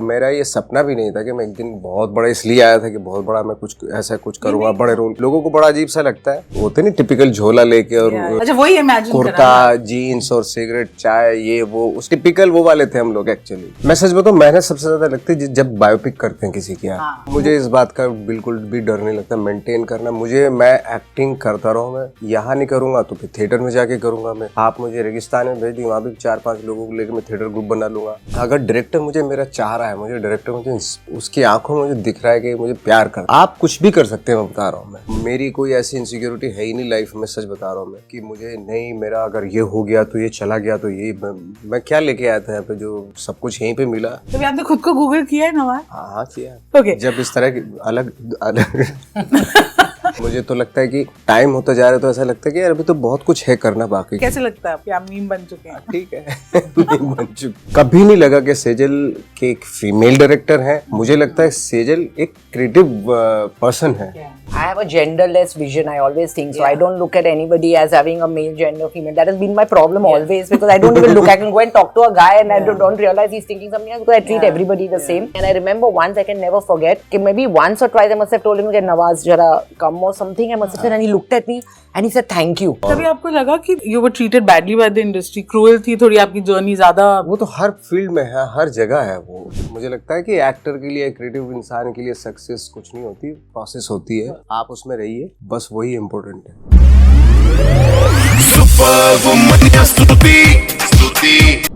मेरा ये सपना भी नहीं था कि मैं एक दिन बहुत बड़ा इसलिए आया था कि बहुत बड़ा मैं कुछ ऐसा कुछ करूंगा, बड़े रोल। लोगों को बड़ा अजीब सा लगता है, होते नहीं टिपिकल झोला लेके और अच्छा वही इमेजिन कुर्ता जीन्स और सिगरेट चाय ये वो, उस टिपिकल वो वाले थे हम लोग। एक्चुअली मैं सच बताऊं, मेहनत सबसे ज्यादा लगती है जब बायोपिक करते हैं किसी की। मुझे इस बात का बिल्कुल भी डर नहीं लगता मेंटेन करना। मुझे मैं एक्टिंग करता रहूं, मैं यहाँ नहीं करूंगा तो फिर थिएटर में जाके करूंगा। मैं आप मुझे रेगिस्तान में भेज दी, वहाँ भी 4-5 लोगों को लेकर मैं थिएटर ग्रुप बना लूंगा। अगर डायरेक्टर मुझे मेरा चाह रहा है, मुझे डायरेक्टर मुझे उसकी आंखों में मुझे दिख रहा है कि मुझे प्यार कर, आप कुछ भी कर सकते हैं। मैं बता रहा हूँ, मैं मेरी कोई ऐसी इनसिक्योरिटी है ही नहीं लाइफ में। सच बता रहा हूँ मैं कि मुझे नहीं, मेरा अगर ये हो गया तो ये चला गया तो ये मैं क्या लेके आया था यहाँ पे जो सब कुछ यहीं पे मिला। तो आपने खुद को गूगल किया है नवाज? हाँ किया। Okay. जब इस तरह की अलग मुझे तो लगता है कि टाइम होता जा रहा है तो ऐसा लगता है कि यार अभी तो बहुत कुछ है करना बाकी। कैसे लगता है आपको? आप मीम बन चुके हैं। ठीक है मीम बन चुके। कभी नहीं लगा कि सेजल के एक फीमेल डायरेक्टर है। मुझे लगता है सेजल एक क्रिएटिव पर्सन है। I have a genderless vision, I always think. So I don't look at anybody as having a male, gender, female. That has been my problem always, because I don't even look. I can go and talk to a guy and I don't realize he's thinking something else, because I treat everybody the same. And I remember once, I can never forget, कि maybe once or twice I must have told him that Nawaz jara come or something. I must have said, and he looked at me and he said thank you. कभी आपको लगा कि you were treated badly by the industry? Cruel थी थोड़ी आपकी journey ज्यादा? वो तो हर फील्ड में है, हर जगह है वो। मुझे लगता है कि एक्टर के लिए, क्रिएटिव इंसान के लिए सक्सेस कुछ नहीं होती, प्रोसेस होती है। आप उसमें रहिए, बस वही इम्पोर्टेंट है।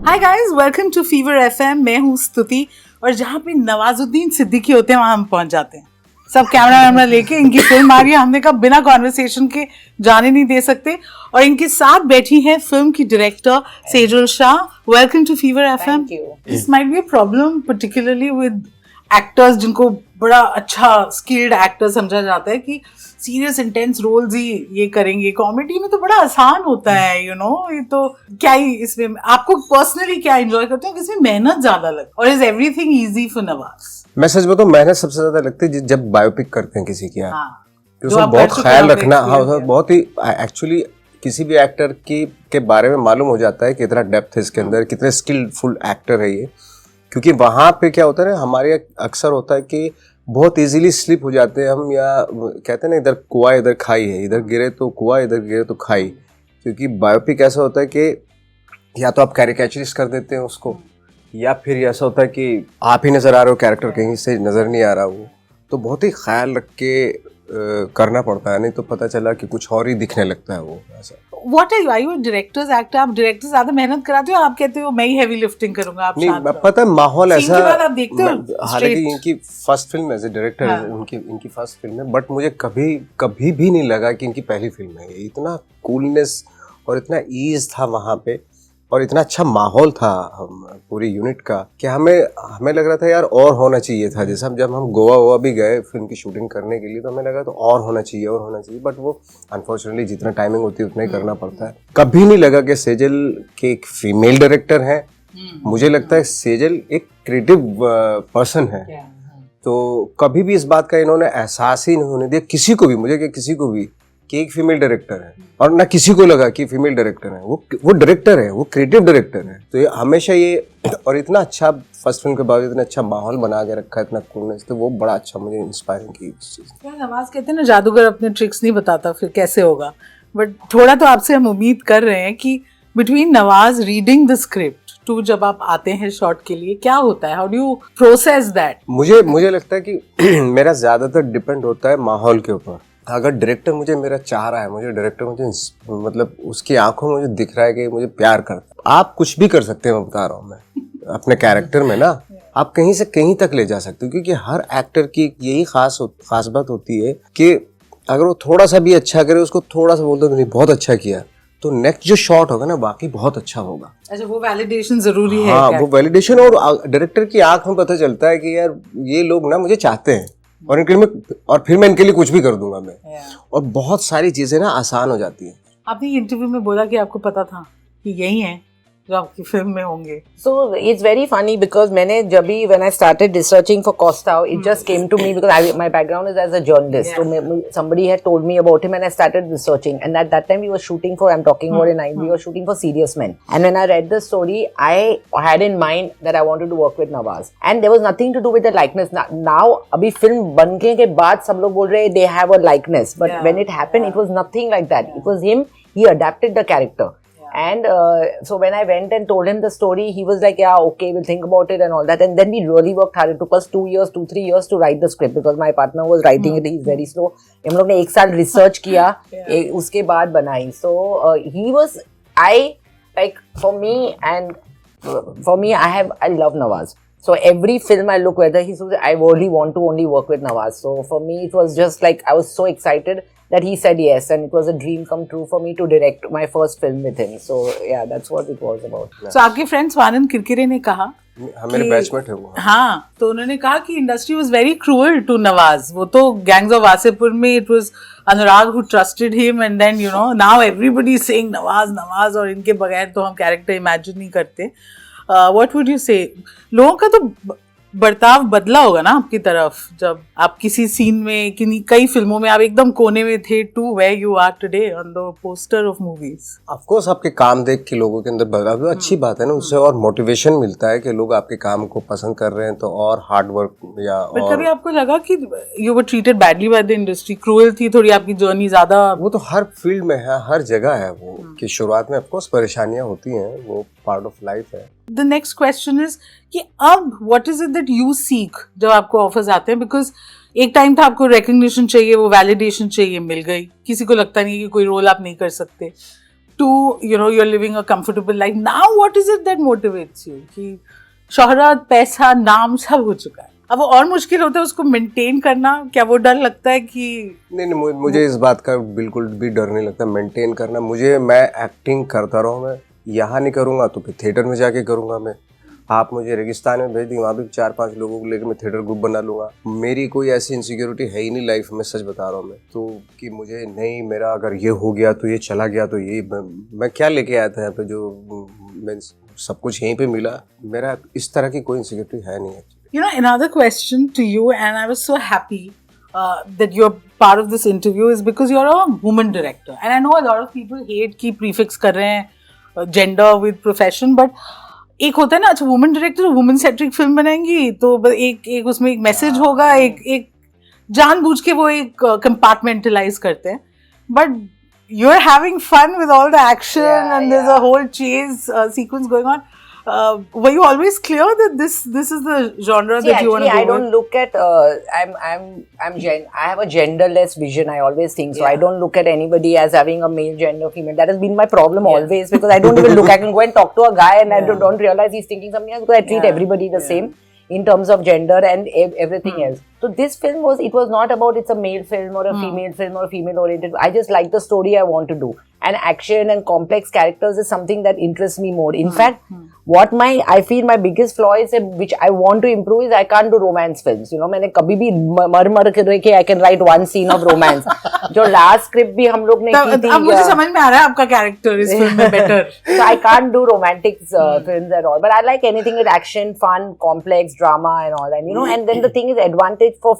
Hi guys, welcome to Fever FM. मैं हूँ स्तुति, और जहाँ पे नवाजुद्दीन सिद्दीकी होते हैं वहाँ हम पहुँच जाते हैं। सब कैमरा लेके इनकी फिल्म आ रही है, हमने कहा बिना कॉन्वर्सेशन के जाने नहीं दे सकते। और इनके साथ बैठी है फिल्म की director Sejal Shah. Welcome to Fever FM. This might be a problem particularly with actors जिनको बड़ा अच्छा स्किल्ड एक्टर समझा जाता है कि सीरियस इंटेंस रोल्स ही ये करेंगे। कॉमेडी में तो बड़ा आसान होता है, यू नो। ये तो क्या ही इसमें आपको पर्सनली क्या एंजॉय करते हो? किसमें मेहनत ज्यादा लगती है, और is everything easy for Nawaz? मैं सच बताऊं, मेहनत सबसे ज्यादा लगती है जब बायोपिक करते हैं किसी की। जो बहुत ख्याल रखना, हाँ बहुत ही। एक्चुअली किसी भी एक्टर के बारे में मालूम हो जाता है कि कितना डेप्थ है इसके अंदर, कितने स्किलफुल एक्टर है ये। क्योंकि वहाँ पे क्या होता है ना, हमारे अक्सर होता है कि बहुत इजीली स्लिप हो जाते हैं हम, या कहते हैं ना इधर कुआं इधर खाई है, इधर गिरे तो कुआं इधर गिरे तो खाई। क्योंकि बायोपिक ऐसा होता है कि या तो आप कैरिकेचरिस्ट कर देते हैं उसको, या फिर ऐसा होता है कि आप ही नज़र आ रहे हो, कैरेक्टर कहीं से नज़र नहीं आ रहा वो। तो बहुत ही ख्याल रख के करना पड़ता है, नहीं तो पता चला कि कुछ और ही दिखने लगता है वो ऐसा। What are you directors actor? आप डायरेक्टर ज्यादा मेहनत कराते हो, आप कहते हो मैं ही हेवी लिफ्टिंग करूंगा? आप नहीं, पता है माहौल ऐसा। आप देखते हो, हालांकि इनकी first film as a director है, इनकी फर्स्ट फिल्म है, बट मुझे कभी भी नहीं लगा कि इनकी पहली फिल्म है। इतना कूलनेस और इतना ईज था वहाँ पे, और इतना अच्छा माहौल था पूरी यूनिट का, कि हमें लग रहा था यार और होना चाहिए था। जैसे जब हम गोवा भी गए फिल्म की शूटिंग करने के लिए, तो हमें लगा तो और होना चाहिए, बट वो अनफॉर्चुनेटली जितना टाइमिंग होती है उतना ही करना पड़ता है। कभी नहीं लगा कि सेजल के एक फीमेल डायरेक्टर है। मुझे लगता है सेजल एक क्रिएटिव पर्सन है। तो कभी भी इस बात का इन्होंने एहसास ही नहीं होने दिया किसी को भी, मुझे कि किसी को भी, कि एक फीमेल डायरेक्टर है, और ना किसी को लगा कि फीमेल डायरेक्टर है। वो डायरेक्टर है, वो क्रिएटिव डायरेक्टर है। तो ये हमेशा ये, और इतना अच्छा फर्स्ट फिल्म के बाद इतना अच्छा माहौल बना के रखा है, इतना कूलनेस, तो वो बड़ा अच्छा मुझे इंस्पायरिंग की चीज़। नवाज कहते हैं ना, जादूगर अपने ट्रिक्स नहीं बताता, फिर कैसे होगा। बट थोड़ा तो आपसे हम उम्मीद कर रहे हैं कि between Nawaz reading the script to जब आप आते हैं शॉट के लिए, क्या होता है? How do you process that? मुझे लगता है कि मेरा ज्यादातर डिपेंड होता है माहौल के ऊपर। अगर डायरेक्टर मुझे मेरा चाह रहा है, मुझे डायरेक्टर मुझे मतलब उसकी आंखों में मुझे दिख रहा है कि मुझे प्यार करता है, आप कुछ भी कर सकते हैं। मैं बता रहा हूँ, मैं अपने कैरेक्टर में ना आप कहीं से कहीं तक ले जा सकते हो। क्योंकि हर एक्टर की यही खास बात होती है कि अगर वो थोड़ा सा भी अच्छा करे, उसको थोड़ा सा बोल दो नहीं बहुत अच्छा किया, तो नेक्स्ट जो शॉट होगा ना बाकी बहुत अच्छा होगा। अच्छा, वो वैलिडेशन जरूरी है। हाँ, वो वैलिडेशन, और डायरेक्टर की आंख में पता चलता है कि यार ये लोग ना मुझे चाहते हैं, और फिर मैं इनके लिए कुछ भी कर दूंगा मैं। और बहुत सारी चीजें ना आसान हो जाती है। आपने इंटरव्यू में बोला कि आपको पता था कि यही है, जो आपकी फिल्म में होंगे? So it's very funny because when I started researching for Costa, it just came to me because my background is as a journalist. So somebody had told me about him and I started researching. And at that time we were shooting for, I'm talking about we were shooting for Serious Men. And when I read the story, I had in mind that I wanted to work with Nawaz. And there was nothing to do with the likeness. Now, abhi film banke ke baad sab log bol rahe they have a likeness. But when it happened, it was nothing like that. It was him. He adapted the character. And so when I went and told him the story, he was like, yeah, okay, we'll think about it and all that. And then we really worked hard. It took us 2-3 years to write the script because my partner was writing it. He's very slow. हम लोग ने 1 साल research किया, उसके बाद बनाई. So for me, I love Nawaz. So every film I look whether I really want to only work with Nawaz. So for me, it was just like I was so excited that he said yes, and it was a dream come true for me to direct my first film with him. So yeah, that's what it was about. So आपके friend Swanand Kirkire ने कहा, मेरे batchmate है वो. हाँ, तो उन्होंने कहा कि industry was very cruel to Nawaz. वो तो गैंग्स ऑफ वासेपुर में it was Anurag who trusted him and then now everybody is saying Nawaz और इनके बगैर तो हम कैरेक्टर इमेजिन नहीं करते. व्हाट वुड यू से? लोगों का तो बर्ताव बदला होगा ना आपकी तरफ जब आप किसी सीन में कई फिल्मों में आप एकदम कोने में थे to where you are today on the poster of movies. Of course आपके काम देख के लोगों के अंदर बदलाव तो अच्छी बात है ना, उससे और मोटिवेशन मिलता है कि लोग आपके काम को पसंद कर रहे हैं तो और हार्ड वर्क या और कभी आपको लगा कि you were treated badly by the industry, cruel थी थोड़ी आपकी जर्नी ज्यादा? वो तो हर फील्ड में है, हर जगह है वो कि शुरुआत में ऑफ कोर्स परेशानियां होती हैं, वो पार्ट ऑफ लाइफ है. द नेक्स्ट क्वेश्चन इज कि अब what is it that you seek जब आपको ऑफर्स आते हैं? बिकॉज एक टाइम था आपको रिकग्निशन चाहिए, वो वैलिडेशन चाहिए, मिल गई. किसी को लगता नहीं कि कोई रोल आप नहीं कर सकते. To you are living a comfortable life. Now what is it that motivates you? कि शोहरत, पैसा, नाम सब हो चुका है, अब वो और मुश्किल होता है उसको मेंटेन करना. क्या वो डर लगता है कि नहीं, मुझे इस बात का बिल्कुल भी डर नहीं लगता मेंटेन करना. मैं एक्टिंग करता रहूँ, मैं यहाँ नहीं करूँगा तो फिर थिएटर में जाके करूँगा. मैं आप मुझे रेगिस्तान में भेज दी, वहाँ भी 4-5 लोगों को लेकर मैं थिएटर ग्रुप बना लूँगा. मेरी कोई ऐसी इनसिक्योरिटी है ही नहीं लाइफ में, सच बता रहा हूँ मैं तो, कि मुझे नहीं मेरा अगर ये हो गया तो ये चला गया तो ये मैं क्या लेके आया था यहाँ पे, जो मैं सब कुछ यहीं पे मिला. मेरा इस तरह की कोई इनसिक्योरिटी है नहीं. Another question to you, and I was so happy that you're part of this interview is because you're a woman director, and I know a lot of people hate कि prefix कर रहे हैं gender with profession, but एक होता है ना, अच्छा women director women centric film बनाएंगी तो एक उसमें एक मैसेज होगा, एक जानबूझ के वो एक कंपार्टमेंटलाइज करते हैं. But you are having fun with all the action and there is a whole chase sequence going on. Were you always clear that this is the genre that you want to go I don't look at I have a genderless vision. I always think so. I don't look at anybody as having a male gender, female. That has been my problem always because I don't even look. I can go and talk to a guy and I don't realize he's thinking something else because I treat everybody the same in terms of gender and everything else. So this film was not about it's a male film or a female film or female oriented. I just like the story I want to do, and action and complex characters is something that interests me more. In fact, what I feel my biggest flaw is, which I want to improve, is I can't do romance films. मैंने कभी भी मर के I can write one scene of romance. जो last script भी हम लोग ने की थी. अब मुझे समझ में आ रहा है आपका कैरेक्टर इस फिल्म में better. So I can't do romantic films at all. But I like anything with action, fun, complex, drama and all that. And then the thing is, advantage for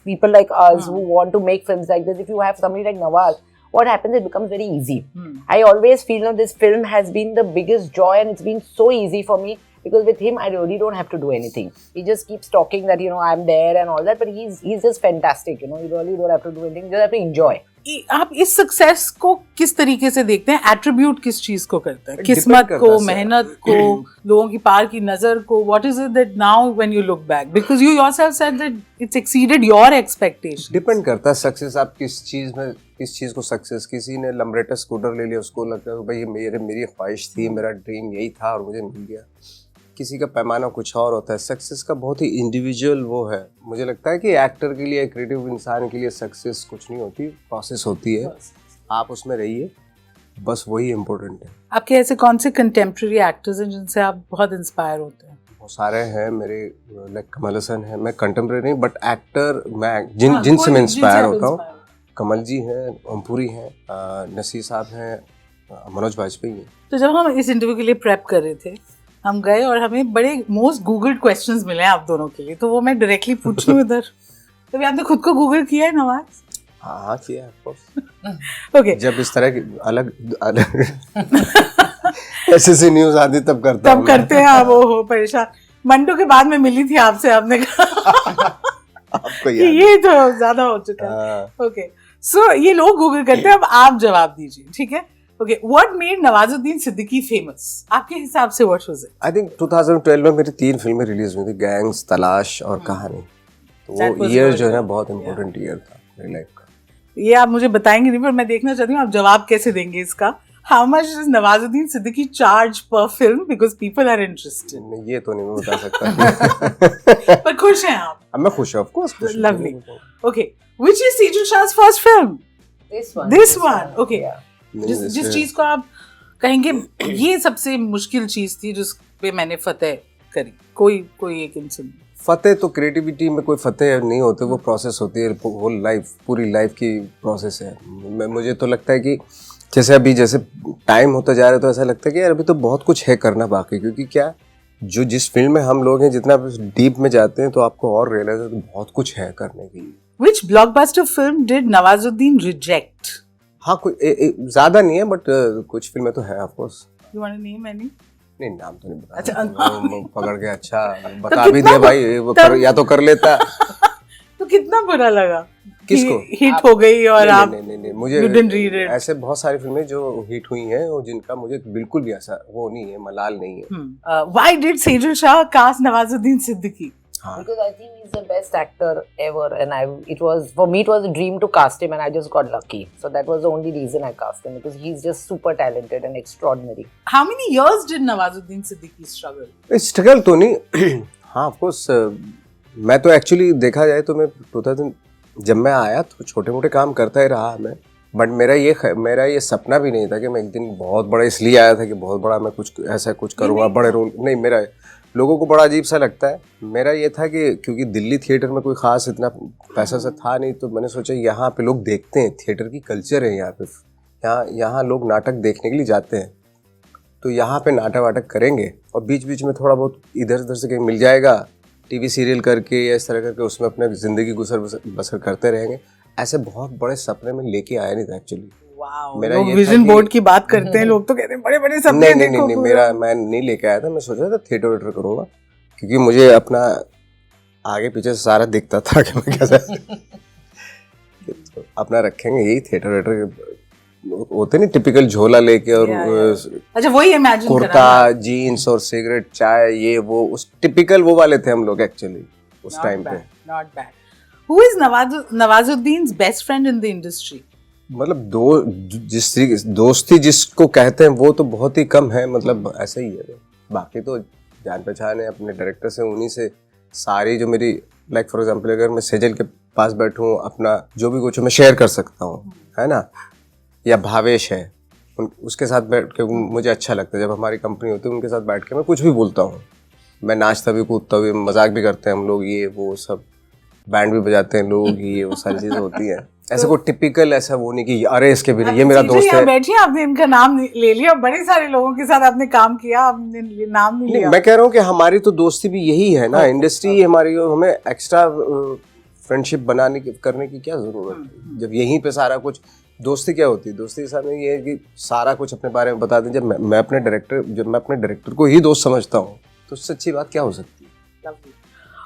people like us who want to make films like this, if you have somebody like Nawaz, what happens, it becomes very easy. I always feel this film has been the biggest joy, and it's been so easy for me because with him I really don't have to do anything. He just keeps talking that I'm there and all that, but he's just fantastic. You really don't have to do anything, you just have to enjoy. आप इस success को किस तरीके से देखते हैं? Attribute किस चीज को करते हैं? किस्मत को, मेहनत को, लोगों की पार की नजर को? What is it that now when you look back, because you yourself said that it's exceeded your expectation? Depend करता है सक्सेस आप किस चीज को सक्सेस. किसी ने लम्ब्रेटा स्कूटर ले लिया, उसको लगता है भाई मेरी ख्वाहिश थी, मेरा ड्रीम यही था और मुझे मिल गया. किसी का पैमाना कुछ और होता है. सक्सेस का बहुत ही इंडिविजुअल वो है. मुझे लगता है कि एक्टर के लिए, क्रिएटिव इंसान के लिए सक्सेस कुछ नहीं होती, प्रोसेस होती है. आप उसमें रहिए, बस वही इम्पोर्टेंट है. आपके ऐसे कौन से कंटेम्प्रेरी एक्टर्स हैं जिनसे आप बहुत इंस्पायर होते हैं? बहुत सारे हैं मेरे, लाइक कमल हसन है. मैं कंटेम्प्रेरी नहीं बट एक्टर, मैं जिनसे मैं इंस्पायर होता हूँ. कमल जी हैं, ओमपुरी हैं, नसीर साहब हैं, मनोज वाजपेयी है। तो जब हम इस इंटरव्यू के लिए प्रेप कर रहे थे, हम गए और हमें बड़े मोस्ट गूगल्ड क्वेश्चंस मिले हैं आप दोनों के लिए, तो वो मैं डायरेक्टली पूछ लूं इधर। तो आपने खुद को गूगल किया है नवाज? हाँ किया है, of course। ओके, जब इस तरह की अलग ऐसी न्यूज आती तब करता तब करते हैं आप। वो हो परेशान। मंडो के बाद में मिली थी आपसे, आपने कहा आपको कि याद ये तो ज्यादा हो चुका है। ओके, सो ये लोग गूगल करते हैं, अब आप जवाब दीजिए, ठीक है? Okay, what made Nawazuddin Siddiqui famous आपके हिसाब से? What was it? I think 2012 में मेरी 3 फिल्में रिलीज हुई थी, गैंग्स, तलाश और कहानी। तो वो ईयर जो है ना बहुत इम्पोर्टेंट ईयर था मेरी लाइफ का। ये आप मुझे बताएंगे नहीं, पर मैं देखना चाहती हूँ आप जवाब कैसे देंगे इसका। How much is Nawazuddin Siddiqui charge पर film, because people are interested. ये तो नहीं मैं बता सकता। पर खुश हैं आप? मैं खुश हूँ, of course. Lovely. Okay, which is Sejal Shah's first film? This one. Okay. जिस चीज को आप कहेंगे ये सबसे मुश्किल चीज थी जिस पे मैंने फतेह करी, कोई एक इंसान। फतेह तो क्रिएटिविटी में कोई फतेह नहीं होते, वो प्रोसेस होती है, होल लाइफ, पूरी लाइफ की प्रोसेस है। मुझे तो लगता है कि जैसे टाइम होता जा रहा है तो ऐसा लगता है कि यार अभी तो बहुत कुछ है करना बाकी, क्योंकि क्या जो जिस फील्ड में हम लोग हैं जितना डीप में जाते हैं तो आपको और रियलाइज होता है कि बहुत कुछ है करने के लिए। Which blockbuster film did Nawazuddin reject? हाँ, कोई ज्यादा नहीं है बट कुछ फिल्में तो है of course. You want to name any? नहीं, नाम तो नहीं बता। अच्छा, वो पकड़ के अच्छा बता भी दिया भाई, वो या तो कर लेता। तो कितना बुरा लगा? किसको? हिट हो गई और आप नहीं, मुझे you didn't read it. ऐसे बहुत सारी फिल्में जो हिट हुई हैं और जिनका मुझे बिल्कुल भी ऐसा वो नहीं है, मलाल नहीं है। Why did Sejal Shah cast Nawazuddin Siddiqui? Because I think he's the best actor ever, and it was a dream to cast him, and I just got lucky. So that was the only reason I cast him, because he's just super talented and extraordinary. How many years did Nawazuddin Siddiqui struggle? Struggle तो नहीं। हाँ of course, मैं तो actually देखा जाए तो मैं 2000 जब मैं आया तो छोटे मोटे काम करता ही रहा मैं, बट मेरा ये सपना भी नहीं था कि मैं एक दिन बहुत बड़ा, इसलिए आया था कि बहुत बड़ा मैं कुछ ऐसा कुछ करूँगा, बड़े रोल नहीं। मेरा लोगों को बड़ा अजीब सा लगता है, मेरा ये था कि क्योंकि दिल्ली थिएटर में कोई ख़ास इतना पैसा सा था नहीं, तो मैंने सोचा यहाँ पे लोग देखते हैं, थिएटर की कल्चर है यहाँ पे, यहाँ लोग नाटक देखने के लिए जाते हैं, तो यहाँ पे नाटक वाटक करेंगे और बीच बीच में थोड़ा बहुत इधर उधर से कहीं मिल जाएगा, टीवी सीरियल करके या इस तरह करके उसमें अपने ज़िंदगी बसर करते रहेंगे। ऐसे बहुत बड़े सपने में लेके आया नहीं था एक्चुअली। मेरा ये विजन बोर्ड की बात करते हैं लोग, तो कहते हैं बड़े बड़े सपने। नहीं, मैं नहीं लेके आया था, मैं सोच रहा था थिएटर वेटर करूँगा, क्योंकि मुझे अपना आगे पीछे से सारा दिखता था कि मैं कैसा तो अपना रखेंगे, यही थिएटर वेटर होते नहीं, टिपिकल झोला लेके और अच्छा वही इमेजिन कुर्ता, जीन्स और सिगरेट, चाय, ये वो उस टिपिकल वो वाले थे हम लोग एक्चुअली उस टाइम पे। Not bad. Who is Nawazuddin's best friend in the industry? मतलब दोस्ती जिसको कहते हैं वो तो बहुत ही कम है, मतलब ऐसा ही है। बाकी तो जान पहचान है अपने डायरेक्टर से, उन्हीं से सारी जो मेरी लाइक फॉर एग्जांपल अगर मैं सेजल के पास बैठूं, अपना जो भी कुछ मैं शेयर कर सकता हूँ, है ना, या भावेश है उसके साथ बैठ के मुझे अच्छा लगता है। जब हमारी कंपनी होती है उनके साथ बैठ के मैं कुछ भी बोलता हूँ, मैं नाचता भी कूदता भी, मजाक भी करते हैं हम लोग, ये वो सब, बैंड भी बजाते हैं लोग, ये वो सारी चीज़ें होती हैं। ऐसा कोई टिपिकल ऐसा वो नहीं कि अरे इसके बिना ये मेरा दोस्त है। बैठिए, आपने इनका नाम ले लिया, बड़े सारे लोगों के साथ आपने काम किया, आपने नाम नहीं लिया। मैं कह रहा हूँ कि हमारी तो दोस्ती भी यही है ना, इंडस्ट्री हमारी, हमें एक्स्ट्रा फ्रेंडशिप करने की क्या जरूरत है, जब यहीं पे सारा कुछ। दोस्ती क्या होती है? दोस्ती के सामने ये है कि सारा कुछ अपने बारे में बता दें। जब मैं अपने डायरेक्टर को ही दोस्त समझता हूँ तो उससे अच्छी बात क्या हो सकती है।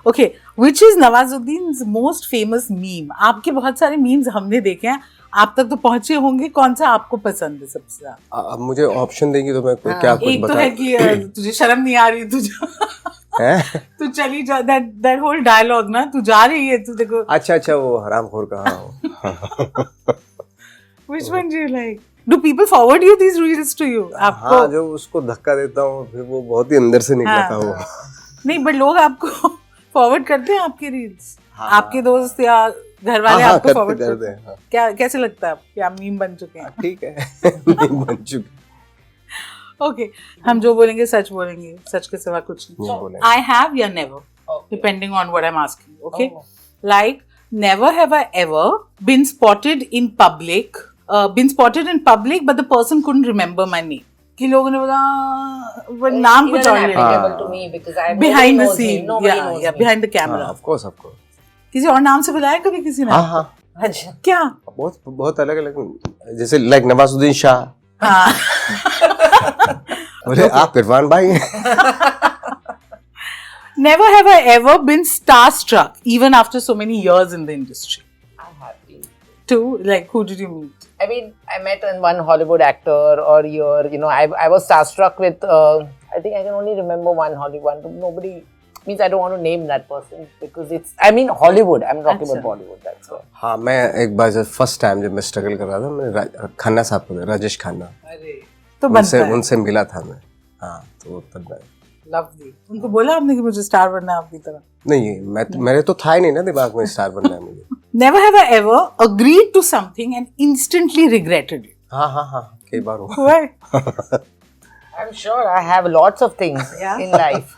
Okay, which is Nawazuddin's most famous meme? आपके बहुत सारे मीम्स हमने देखे हैं, आप तक तो पहुंचे होंगे, कौन सा आपको पसंद है सबसे ज्यादा? अब मुझे ऑप्शन देंगी तो मैं क्या कुछ एक तो है कि तुझे शर्म नहीं आ रही, तुझे तू चली जा, दैट होल डायलॉग ना, तू जा रही है, तू देखो। अच्छा वो हरामखोर कहाँ हो। Which one do you like? Do people forward you these reels to you? आपको? हाँ, जो उसको धक्का देता हूँ फिर वो बहुत ही अंदर से निकला था वो। नहीं, बट लोग आपको फॉरवर्ड करते हैं आपके रील्स? हाँ, आपके दोस्त या घर वाले हाँ, आपको फॉरवर्ड करते हैं। हाँ। क्या कैसे लगता है कि आप मीम बन चुके हैं? ठीक है, मीम बन चुके। ओके, हम जो बोलेंगे सच बोलेंगे, सच के सिवा कुछ नहीं। I have या never, depending on what I'm asking. Okay, like never have I ever been spotted in public been spotted in public, but the person couldn't remember my name. कि लोगों ने बोला वो नाम कुछ और ले applicable to me because I behind the knows me. scene, Nobody yeah, knows yeah, me. behind the camera. Of course किसी और नाम से बुलाया कभी किसी ने? हाँ हाँ अच्छा क्या? बहुत बहुत अलग अलग, जैसे लाइक नवाजुद्दीन शाह, हाँ. बोले आप इरफान भाई. Never have I ever been starstruck, even after so many years in the industry. I have been. Too, like, who did you meet? I mean, I met one Hollywood actor or year, you know, I was starstruck with, I think I can only remember one Hollywood, nobody, means I don't want to name that person because it's, I mean Hollywood, I'm talking about Bollywood, that's all. हाँ, मैं एक बार जब first time जब मैं struggle कर रहा था, मैंने खन्ना साहब को, राजेश खन्ना, तो बनता है. उनसे मिला था मैं. हाँ, तो तब मैं लवली. उनको बोला आपने कि मुझे स्टार बनना है आपकी तरह? नहीं, मेरे तो था ही नहीं ना दिमाग में स्टार बनना है मुझे. Never have I ever agreed to something and instantly regretted it. हाँ हाँ हाँ, कई बार हुआ. Why? I'm sure I have lots of things in life.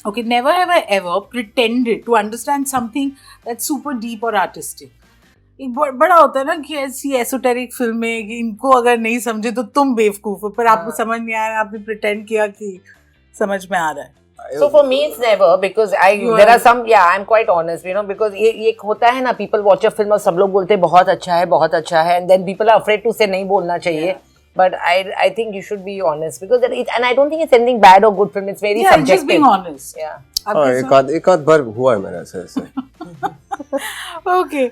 Okay, never have I ever pretended to understand something that's super deep or artistic. एक बड़ा होता है ना कि ऐसी एसोटेरिक फिल्में कि इनको अगर नहीं समझे तो तुम बेवकूफ हो, पर आपको समझ नहीं आया, आपने प्रिटेंड किया कि समझ में आ रहा है. So for me it's never because there are some, yeah, I'm quite honest, you know, because ये एक होता है ना, people watch a film और सब लोग बोलते हैं बहुत अच्छा है, and then people are afraid to say नहीं बोलना चाहिए. But I think you should be honest because and I don't think it's anything bad or good film. It's very subjective. Just being honest. Yeah. एक आध बार हुआ है मेरा ऐसे. Okay.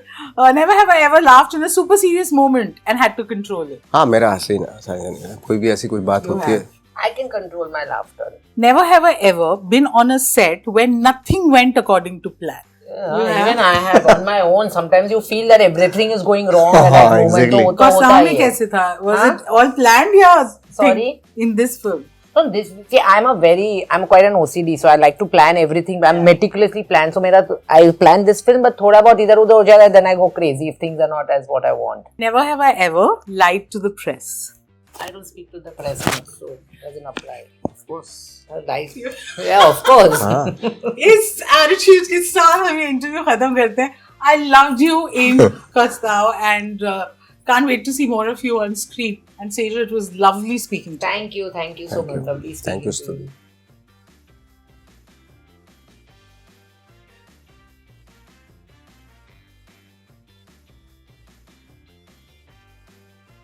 Never have I ever laughed in a super serious moment and had to control it. हाँ, मेरा हंसी ना, कोई भी ऐसी कोई बात होती है. I can control my laughter. Never have I ever been on a set when nothing went according to plan. Even I have on my own. Sometimes you feel that everything is going wrong at that moment. Exactly. तो होता सामने ही है. कैसे था? Was it all planned या? Sorry? In this film. No, this, see, I'm quite an OCD, so I like to plan everything. I'm meticulously planned. So I plan this film, but thoda bahut idhar udhar ho jata hai, then I go crazy if things are not as what I want. Never have I ever lied to the press. I don't speak to the press, so it doesn't apply. Of course. Yeah, of course. इस attitude के साथ हम interview खत्म करते हैं. I loved you in Kastao and can't wait to see more of you on screen. And Sejal, it was lovely speaking to you. Thank you so much. Lovely speaking Thank you, to you. Stuti.